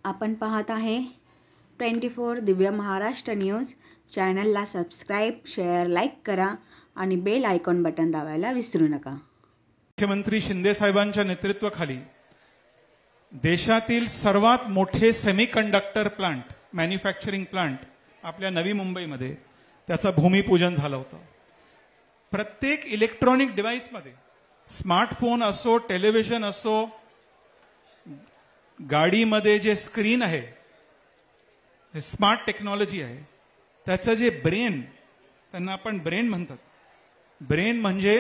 आपण पाहत आहे 24 दिव्य महाराष्ट्र न्यूज। चॅनलला सबस्क्राइब, शेअर, लाईक करा आणि बेल आयकॉन बटन दाबायला विसरू नका। मुख्यमंत्री शिंदे साहेबांच्या नेतृत्वाखाली देशातील सर्वात मोठे सेमीकंडक्टर प्लांट, मॅन्युफॅक्चरिंग प्लांट आपल्या नवी मुंबईमध्ये त्याचं भूमिपूजन झालं होतं। प्रत्येक इलेक्ट्रॉनिक डिव्हाइसमध्ये, स्मार्टफोन असो, टेलिव्हिजन असो, गाडीमध्ये जे स्क्रीन आहे, हे स्मार्ट टेक्नॉलॉजी आहे, त्याचं जे ब्रेन, त्यांना आपण ब्रेन म्हणतात, ब्रेन म्हणजे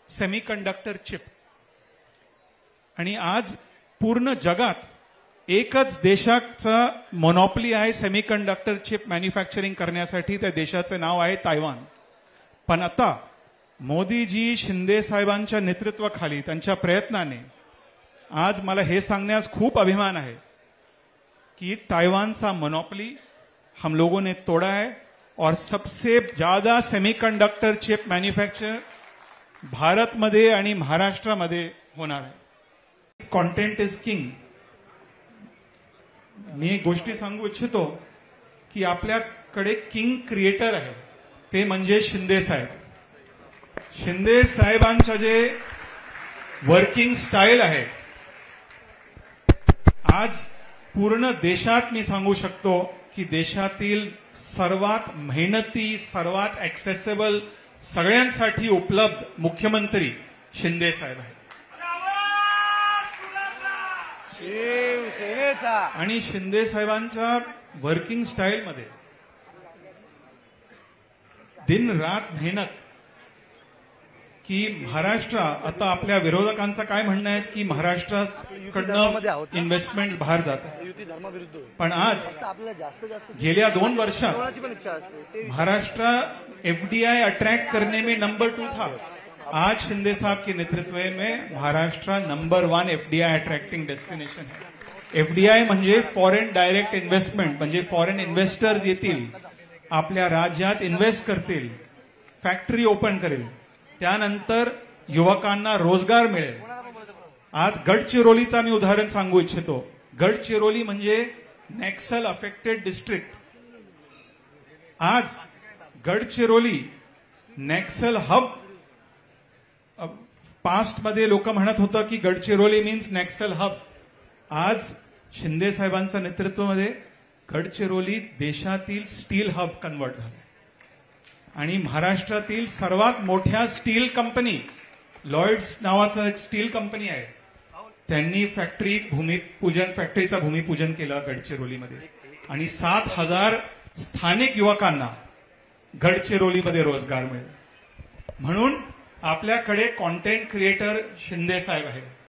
सेमीकंडक्टर चिप। आणि आज पूर्ण जगात एकच देशाचा मोनोपॉली आहे सेमीकंडक्टर चिप मॅन्युफॅक्चरिंग करण्यासाठी, त्या देशाचे नाव आहे तायवान। पण आता मोदीजी शिंदे साहेबांच्या नेतृत्वाखाली त्यांच्या प्रयत्नाने आज मला हे सांगण्यास खूप अभिमान आहे कि ताइवान मोनोपॉली हम लोगों ने तोड़ा है और सबसे ज्यादा सेमीकंडक्टर चिप मैन्युफैक्चर भारत मध्ये आणि महाराष्ट्रामध्ये होणार आहे। Content is king. मी एक गोष्टी सांगू इच्छितो की आपल्याकडे किंग क्रिएटर आहे, ते म्हणजे शिंदे साहेब। शिंदे साहेबांचं जे वर्किंग स्टाईल आहे, आज पूर्ण देशात मी सांगू शकतो की देशातील सर्वात मेहनती, सर्वात ऍक्सेसिबल, सगळ्यांसाठी उपलब्ध मुख्यमंत्री शिंदे साहेब आहेत। आणि शिंदे साहेबांच्या वर्किंग स्टाईल मध्ये दिन रात मेहनत की महाराष्ट्र, आता आपल्या विरोधकांचं काय म्हणणं आहे की महाराष्ट्राकडनं इन्व्हेस्टमेंट बाहेर जातात, पण आज गेल्या 2 वर्षात महाराष्ट्र एफडीआई अट्रैक्ट करने में नंबर 2 था। आज शिंदे साहब के नेतृत्व में Maharashtra number 1 FDI attracting destination है। एफडीआई म्हणजे फॉरेन डायरेक्ट इन्व्हेस्टमेंट, म्हणजे फॉरेन इन्व्हेस्टर्स येतील, आपल्या राज्यात इन्व्हेस्ट करतील, फॅक्टरी ओपन करेल, त्यानंतर युवकांना रोजगार मिळेल। आज गडचिरोलीचा मी उदाहरण सांगू इच्छितो। गडचिरोली म्हणजे नॅक्सल अफेक्टेड डिस्ट्रिक्ट। आज गडचिरोली नॅक्सल हब, पास्ट मध्ये लोक म्हणत होतं की गडचिरोली मीन्स नॅक्सल हब। आज शिंदे साहेबांच्या नेतृत्वामध्ये गडचिरोली देशातील स्टील हब कन्वर्ट झाले आणि महाराष्ट्रातील सर्वात मोठ्या स्टील कंपनी, लॉयड्स नावाचा एक स्टील कंपनी आहे, त्यांनी फॅक्टरीचा भूमिपूजन केलं गडचिरोलीमध्ये आणि 7,000 स्थानिक युवकांना गडचिरोलीमध्ये रोजगार मिळेल। म्हणून आपल्याकडे कंटेंट क्रिएटर शिंदे साहेब आहेत।